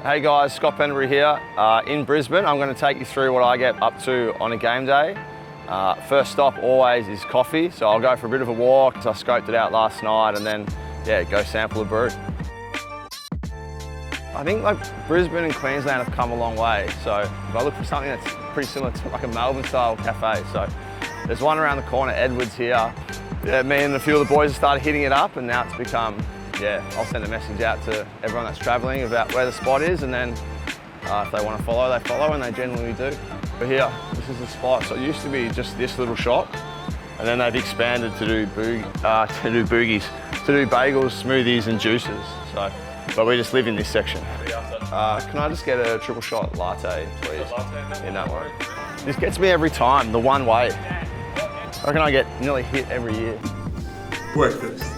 Hey guys, Scott Pendlebury here. In Brisbane, I'm going to take you through what I get up to on a game day. First stop always is coffee, so I'll go for a bit of a walk. So I scoped it out last night and then, go sample a brew. I think Brisbane and Queensland have come a long way. So if I look for something that's pretty similar to like a Melbourne style cafe. So there's one around the corner, Edwards here. Yeah, me and a few of the boys have started hitting it up and now it's become, I'll send a message out to everyone that's travelling about where the spot is, and then if they want to follow, they follow, and they generally do. But here, this is the spot. So it used to be just this little shop, and then they've expanded to do boogies, to do bagels, smoothies, and juices. So, but we just live in this section. Can I just get a triple shot latte, please? In that one. This gets me every time, the one way. I reckon I get nearly hit every year. Breakfast.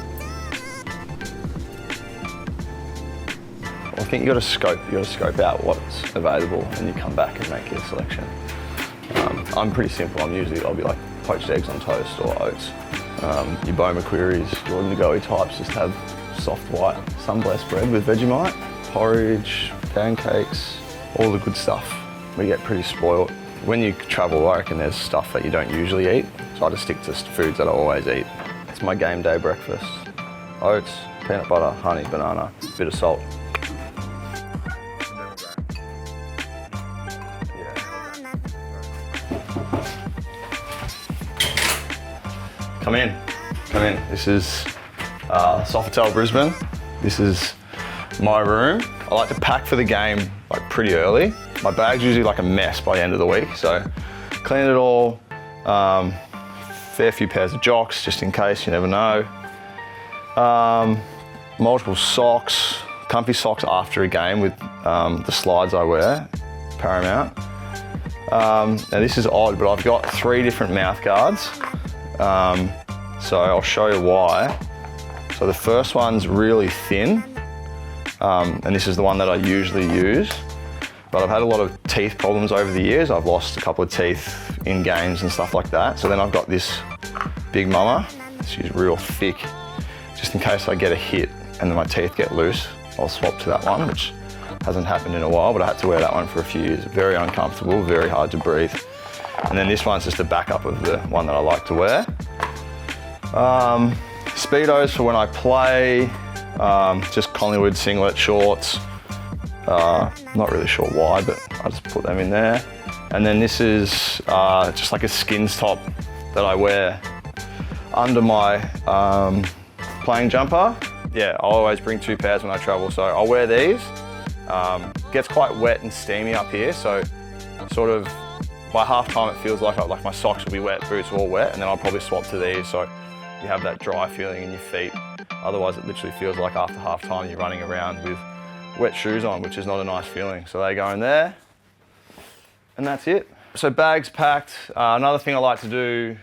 I think you got to scope out what's available, and you come back and make your selection. I'm pretty simple. I'll be like poached eggs on toast or oats. Your Boma queries, your Ngoe types just have soft white sun-blessed bread with Vegemite, porridge, pancakes, all the good stuff. We get pretty spoiled. When you travel, I reckon there's stuff that you don't usually eat, so I just stick to foods that I always eat. It's my game day breakfast. Oats, peanut butter, honey, banana, bit of salt. Come in. This is Sofitel Brisbane. This is my room. I like to pack for the game pretty early. My bag's usually like a mess by the end of the week, so clean it all. Fair few pairs of jocks, just in case, you never know. Multiple socks, comfy socks after a game with the slides I wear, paramount. Now this is odd, but I've got 3 different mouth guards. So I'll show you why. So the first one's really thin, and this is the one that I usually use. But I've had a lot of teeth problems over the years. I've lost a couple of teeth in games and stuff like that. So then I've got this big mama. She's real thick. Just in case I get a hit and then my teeth get loose, I'll swap to that one, which hasn't happened in a while, but I had to wear that one for a few years. Very uncomfortable, very hard to breathe. And then this one's just a backup of the one that I like to wear. Speedos for when I play, just Collingwood singlet, shorts. Not really sure why, but I just put them in there. And then this is just like a skins top that I wear under my playing jumper. Yeah, I'll always bring 2 pairs when I travel, so I'll wear these. Gets quite wet and steamy up here, so sort of by half time it feels like my socks will be wet, boots are all wet, and then I'll probably swap to these so you have that dry feeling in your feet. Otherwise it literally feels like after half time you're running around with wet shoes on, which is not a nice feeling. So they go in there, and that's it. So bags packed. Another thing I like to do,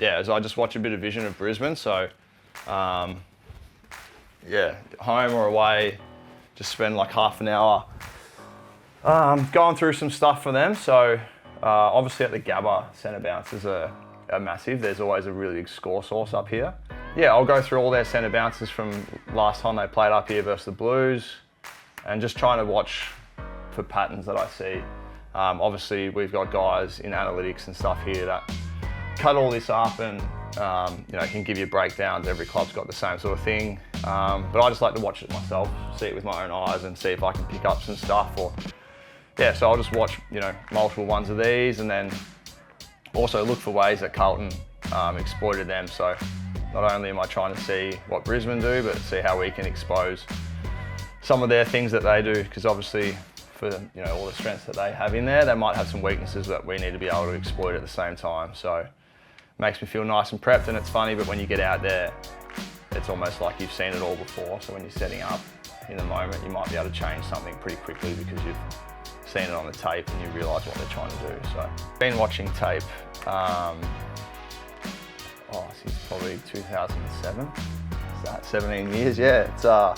is I just watch a bit of Vision of Brisbane. So, home or away, just spend like half an hour going through some stuff for them. So obviously at the Gabba, centre bounces are massive. There's always a really big score source up here. Yeah, I'll go through all their centre bounces from last time they played up here versus the Blues, and just trying to watch for patterns that I see. Obviously, we've got guys in analytics and stuff here that cut all this up and can give you breakdowns. Every club's got the same sort of thing, but I just like to watch it myself, see it with my own eyes, and see if I can pick up some stuff. So I'll just watch multiple ones of these, and then also look for ways that Carlton exploited them. So not only am I trying to see what Brisbane do, but see how we can expose some of their things that they do, because obviously for all the strengths that they have in there, they might have some weaknesses that we need to be able to exploit at the same time. So it makes me feel nice and prepped, and it's funny, but when you get out there, it's almost like you've seen it all before. So when you're setting up in the moment, you might be able to change something pretty quickly because you've seen it on the tape and you realise what they're trying to do. So been watching tape since probably 2007. Is that 17 years? Yeah, it's I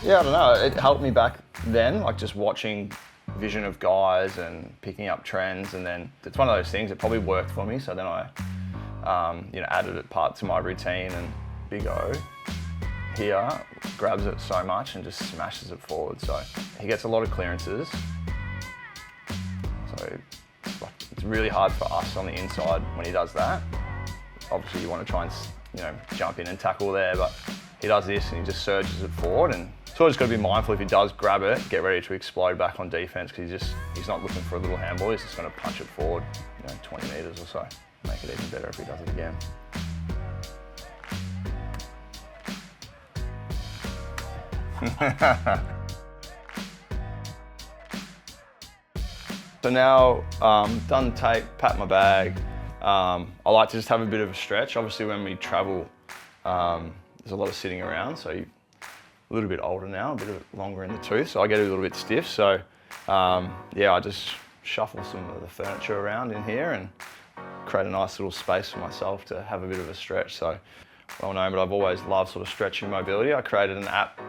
don't know. It helped me back then, like just watching vision of guys and picking up trends, and then it's one of those things that probably worked for me. So then I, added it part to my routine. And Big O, here grabs it so much and just smashes it forward. So he gets a lot of clearances. So it's really hard for us on the inside when he does that. Obviously you want to try and jump in and tackle there, but he does this and he just surges it forward, and sort of just got to be mindful if he does grab it, get ready to explode back on defence, because he's not looking for a little handball, he's just going to punch it forward 20 metres or so. Make it even better if he does it again. So now, done tape, pat my bag. I like to just have a bit of a stretch. Obviously when we travel, there's a lot of sitting around, so you're a little bit older now, a bit longer in the tooth, so I get a little bit stiff. So yeah, I just shuffle some of the furniture around in here and create a nice little space for myself to have a bit of a stretch. So, well known, but I've always loved sort of stretching mobility. I created an app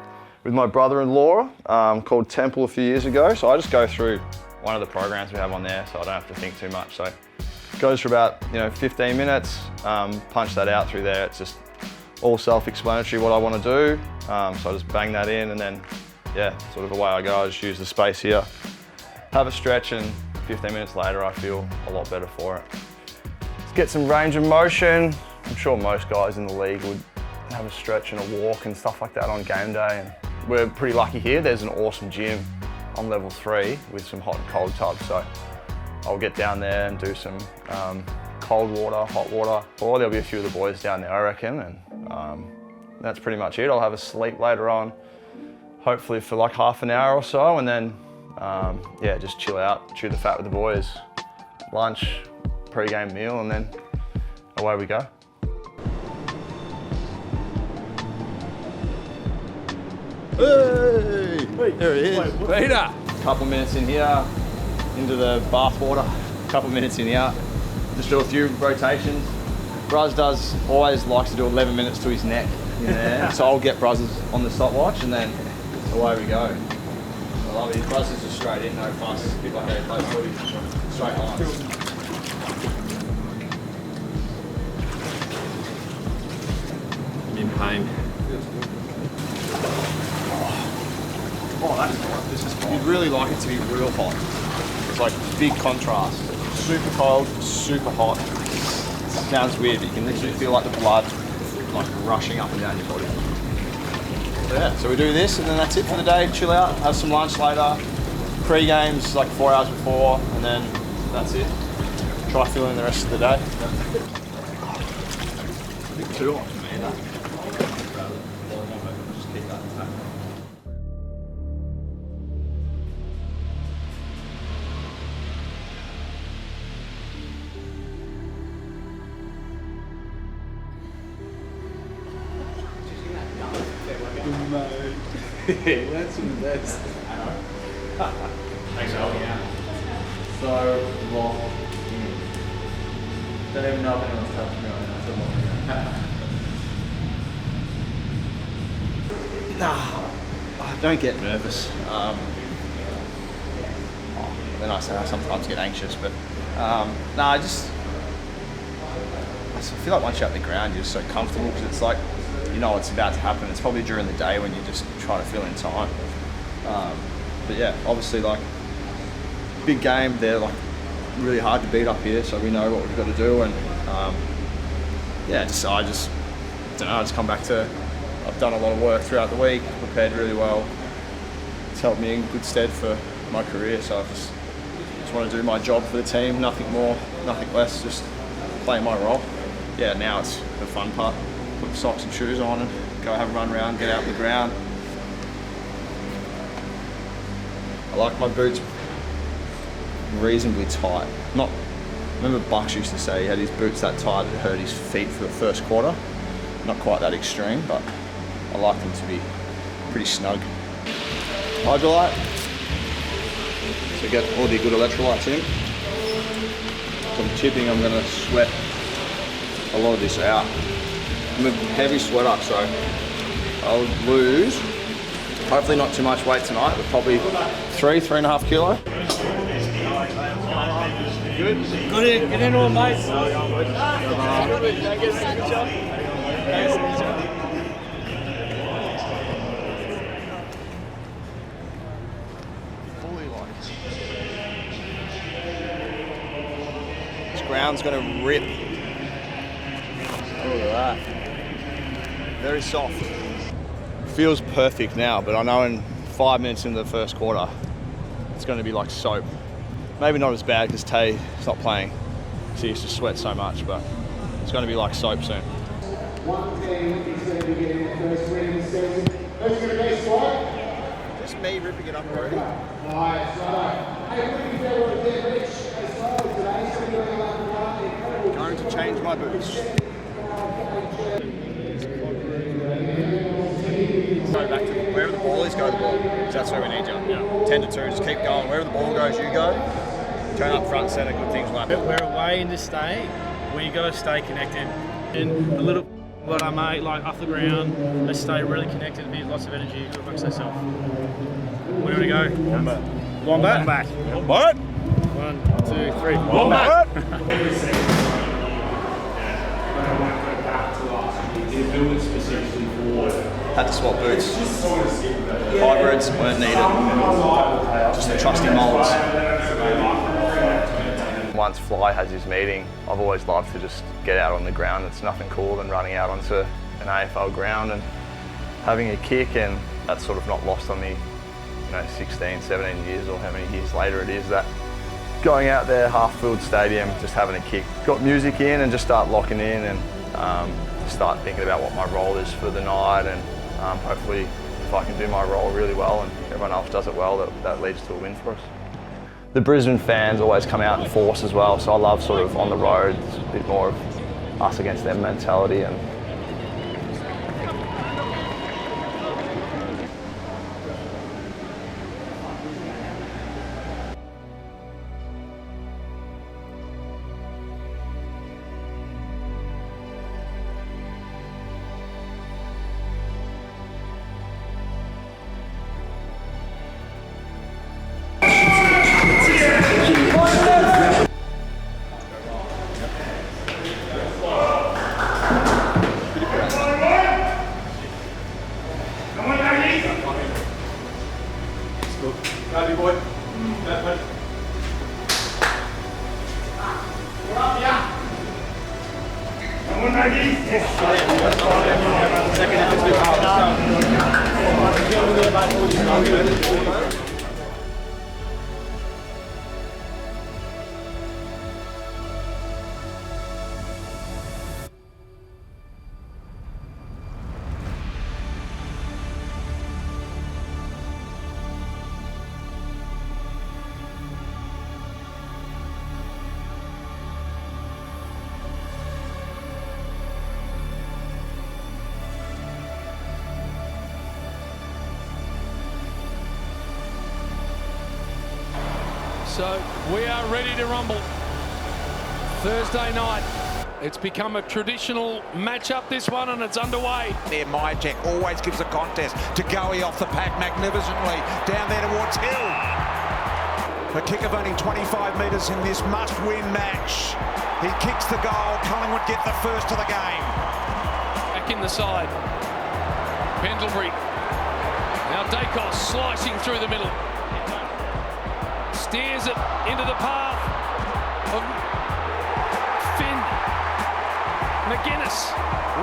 with my brother-in-law called Temple a few years ago. So I just go through one of the programs we have on there, so I don't have to think too much. So it goes for about 15 minutes, punch that out through there. It's just all self-explanatory what I want to do. So I just bang that in, and then yeah, sort of away I go. I just use the space here, have a stretch, and 15 minutes later I feel a lot better for it. Let's get some range of motion. I'm sure most guys in the league would have a stretch and a walk and stuff like that on game day. And we're pretty lucky here. There's an awesome gym on level 3 with some hot and cold tubs. So I'll get down there and do some cold water, hot water, or there'll be a few of the boys down there, I reckon. And that's pretty much it. I'll have a sleep later on, hopefully for like half an hour or so, and then yeah, just chill out, chew the fat with the boys, lunch, pre-game meal, and then away we go. Hey! There he is. Peter! Couple minutes in here, into the bath water. Couple minutes in here. Just do a few rotations. Bruz always likes to do 11 minutes to his neck in there. So I'll get Bruz on the stopwatch, and then away we go. I love it. Bruz is just straight in, no fuss. A bit like a close footy. Straight lines. I'm in pain. Oh, that's hot. This is hot. You'd really like it to be real hot. It's like big contrast. Super cold, super hot. Sounds weird, but you can literally feel like the blood like rushing up and down your body. So yeah, so we do this, and then that's it for the day. Chill out, have some lunch later. Pre-games like 4 hours before, and then that's it. Try filling the rest of the day. A bit too hot for me, that. Just keep that intact. That's the best. Thanks for helping out. So long. Don't even know if anyone's touching me right now. So long. Nah, don't get nervous. Then I say I sometimes get anxious, but I feel like once you're at the ground, you're just so comfortable, because it's like, you know what's about to happen. It's probably during the day when you're just trying to fill in time. But yeah, obviously like big game, they're like really hard to beat up here, so we know what we've got to do. And yeah, I just don't know. I just come back to, I've done a lot of work throughout the week, prepared really well. It's helped me in good stead for my career. So I just want to do my job for the team, nothing more, nothing less, just play my role. Yeah, now it's the fun part. Put socks and shoes on and go have a run around, get out on the ground. I like my boots reasonably tight. I remember Bucks used to say he had his boots that tight it hurt his feet for the first quarter. Not quite that extreme, but I like them to be pretty snug. Hydrolyte. So get all the good electrolytes in. From tipping, I'm going to sweat a lot of this out. I'm a heavy sweater, so I'll lose, hopefully not too much weight tonight, but probably 3.5 kilo. Good? Get in all, mate. like. This ground's going to rip. Look at that. Very soft. Feels perfect now, but I know in 5 minutes into the first quarter, it's going to be like soap. Maybe not as bad because Tay is not playing, because he used to sweat so much, but it's going to be like soap soon. One team is going to be getting the first win in the season. Who's going to be squad? Just me ripping it up already. Nice, right. Hey, what do you feel over there, Rich? As well today, so you're going to Going to change my boots. Go back to wherever the ball is, go the ball. So that's where we need you. Yeah. 10 to 2, just keep going. Wherever the ball goes, you go. Turn up front, centre, good things will happen. We're away in this state where you got to stay connected. And a little what I make, like off the ground, let's stay really connected, be lots of energy, look like yourself. Where do we go? Wombat. Wombat. What? 1, 2, 3. Wombat. Had to swap boots. Hybrids weren't needed. Just the trusty molds. Once Fly has his meeting, I've always loved to just get out on the ground. It's nothing cooler than running out onto an AFL ground and having a kick, and that's sort of not lost on me, 16, 17 years or how many years later it is, that going out there, half-filled stadium, just having a kick. Got music in and just start locking in and start thinking about what my role is for the night, and hopefully if I can do my role really well and everyone else does it well, that leads to a win for us. The Brisbane fans always come out in force as well, so I love sort of on the road, it's a bit more of us against them mentality. And So we are ready to rumble. Thursday night. It's become a traditional matchup, this one, and it's underway. There, Mytek always gives a contest to Goey off the pack magnificently. Down there towards Hill. A kick of only 25 metres in this must-win match. He kicks the goal. Collingwood get the first of the game. Back in the side. Pendlebury. Now Dacos slicing through the middle. Steers it into the path of Finn. McGuinness.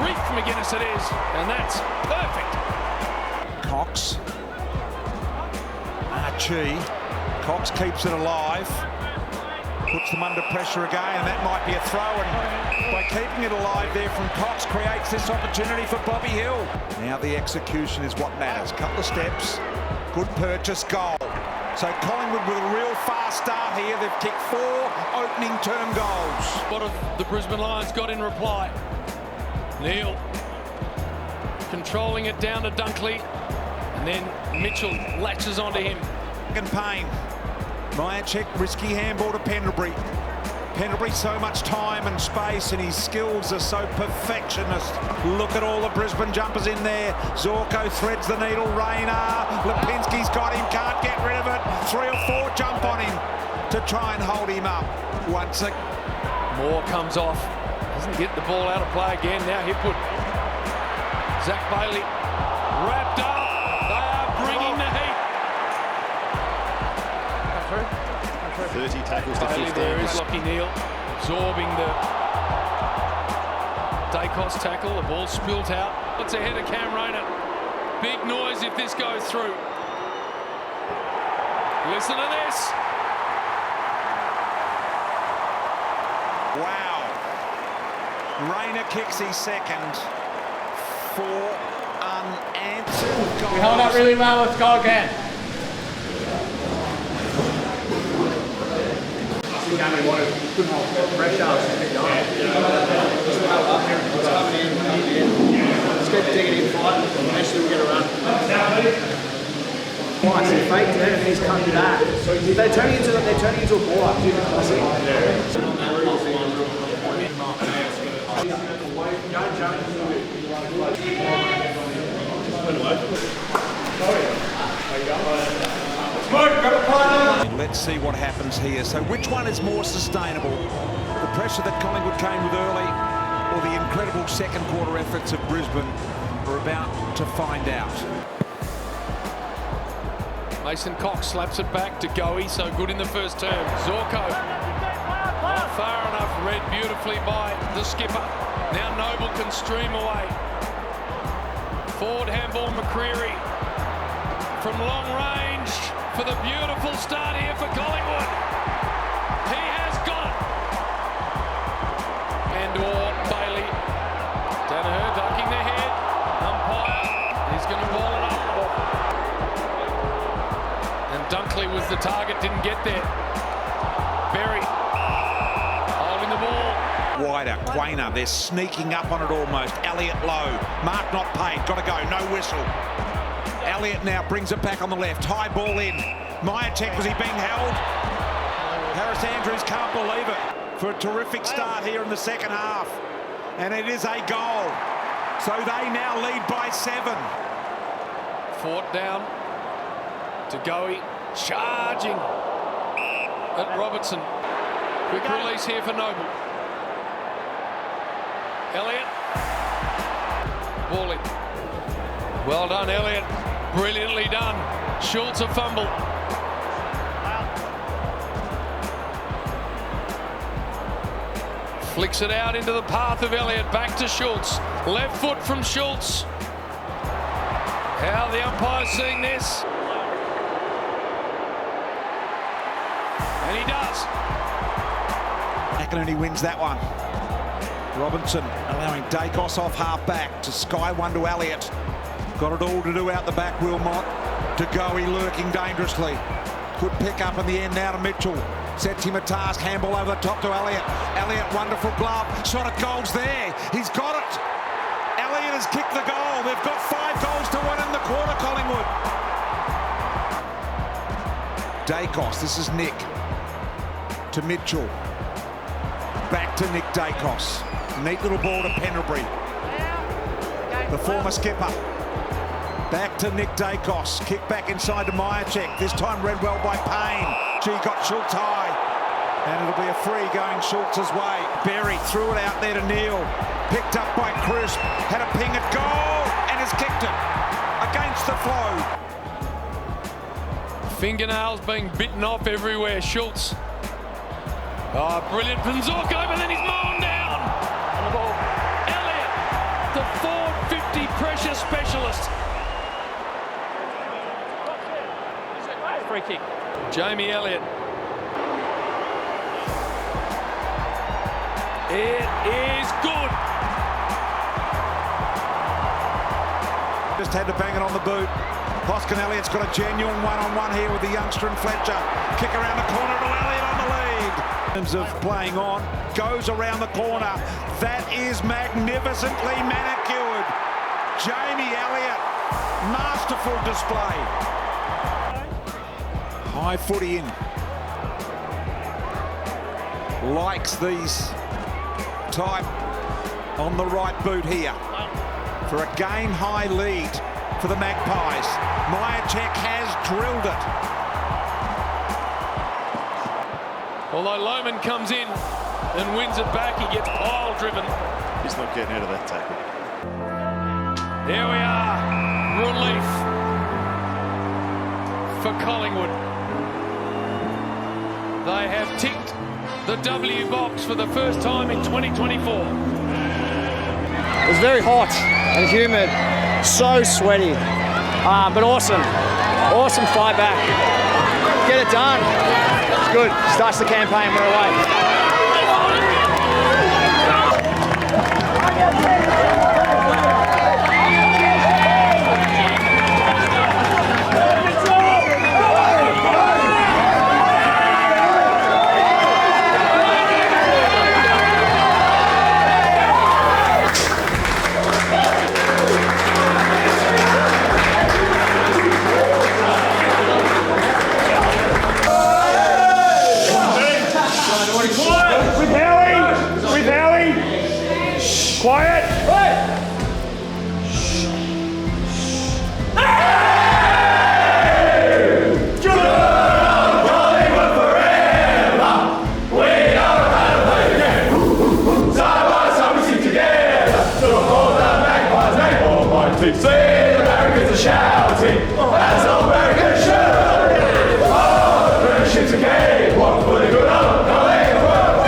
Reef McGuinness it is. And that's perfect. Cox. Archie. Cox keeps it alive. Puts them under pressure again, and that might be a throw. And by keeping it alive there from Cox, creates this opportunity for Bobby Hill. Now the execution is what matters. Couple of steps. Good purchase, goal. So Collingwood with a real fast start here. They've kicked 4 opening term goals. What have the Brisbane Lions got in reply? Neil controlling it down to Dunkley, and then Mitchell latches onto him. And Payne. Mytek, risky handball to Pendlebury. Pendlebury, so much time and space, and his skills are so perfectionist. Look at all the Brisbane jumpers in there. Zorko threads the needle. Rayner. Lipinski's got him, can't get rid of it. 3 or 4 jump on him to try and hold him up. Once again. Moore comes off. Doesn't get the ball out of play again. Now Hipwood. Zach Bailey wrapped up. They are bringing the heat. 30 tackles to Bailey 15. there is Lockie Neal absorbing the Dacos tackle. The ball spilt out. It's ahead of Cam Rayner. Big noise if this goes through. Listen to this. Wow. Rayner kicks his second. 4 unanswered goals. We held up really well. Let's go again. Couldn't hold pressure. Just held up there. It's coming in. Let's keep digging in, fight. Eventually we'll get a run. Twice, he faked it and he's coming back. They're turning into a ball up. Let's see what happens here. So which one is more sustainable? The pressure that Collingwood came with early or the incredible second quarter efforts of Brisbane? We're about to find out. Mason Cox slaps it back to Goey, so good in the first term. Zorko, not far enough, read beautifully by the skipper. Now Noble can stream away. Forward handball McCreery from long range for the beautiful start here for Collingwood. He has got it. And/or Bailey. Danaher ducking the head. Umpire, he's going to ball it up. And Dunkley was the target, didn't get there. Berry holding the ball. Wider, Quainer, they're sneaking up on it almost. Elliott low, Mark not paid, got to go, no whistle. Elliott now brings it back on the left, high ball in. Myercheck, was he being held? Harris Andrews can't believe it. For a terrific start here in the second half. And it is a goal. So they now lead by 7. Fought down to Goey, charging at Robertson. Quick release here for Noble. Elliott. Ball in. Well done, Elliott. Brilliantly done. Schultz a fumble. Flicks it out into the path of Elliott. Back to Schultz. Left foot from Schultz. How the umpire's seeing this. And he does. McInerney wins that one. Robinson allowing Dacos off half back to Sky one to Elliott. Got it all to do out the back, Wilmot. To Goey lurking dangerously. Good pick up in the end now to Mitchell. Sets him a task, handball over the top to Elliott. Elliott, wonderful glove. Shot at goals there. He's got it. Elliott has kicked the goal. They've got 5 goals to 1 in the quarter, Collingwood. Dacos, this is Nick. To Mitchell. Back to Nick Dacos. Neat little ball to Pendlebury. The former skipper. Back to Nick Dacos. Kick back inside to Myercheck. This time read well by Payne. Gee, got Schultz high. And it'll be a free going Schultz's way. Berry threw it out there to Neal. Picked up by Crisp. Had a ping at goal and has kicked it against the flow. Fingernails being bitten off everywhere. Schultz. Oh, brilliant from Zorko, but then he's mown down. Elliott, the 450 pressure specialist. Free kick. Jamie Elliott. It is good. Just had to bang it on the boot. Hoskin Elliott's got a genuine one-on-one here with the youngster and Fletcher. Kick around the corner to Elliott on the lead. In terms of playing on, goes around the corner. That is magnificently manicured. Jamie Elliott, masterful display. High footy in. Likes these type on the right boot here. For a game-high lead for the Magpies. Myercheck has drilled it. Although Lohman comes in and wins it back, he gets pile driven. He's not getting out of that tackle. There we are. Relief for Collingwood. They have ticked the W box for the first time in 2024. It was very hot and humid, so sweaty, but awesome. Awesome fight back. Get it done. It's good. Starts the campaign. We're away. Quiet! Say Americans are shouting as Americans should. Oh, friendships are gay, walk for the good of Collingwood.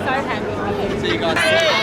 So happy. See you guys.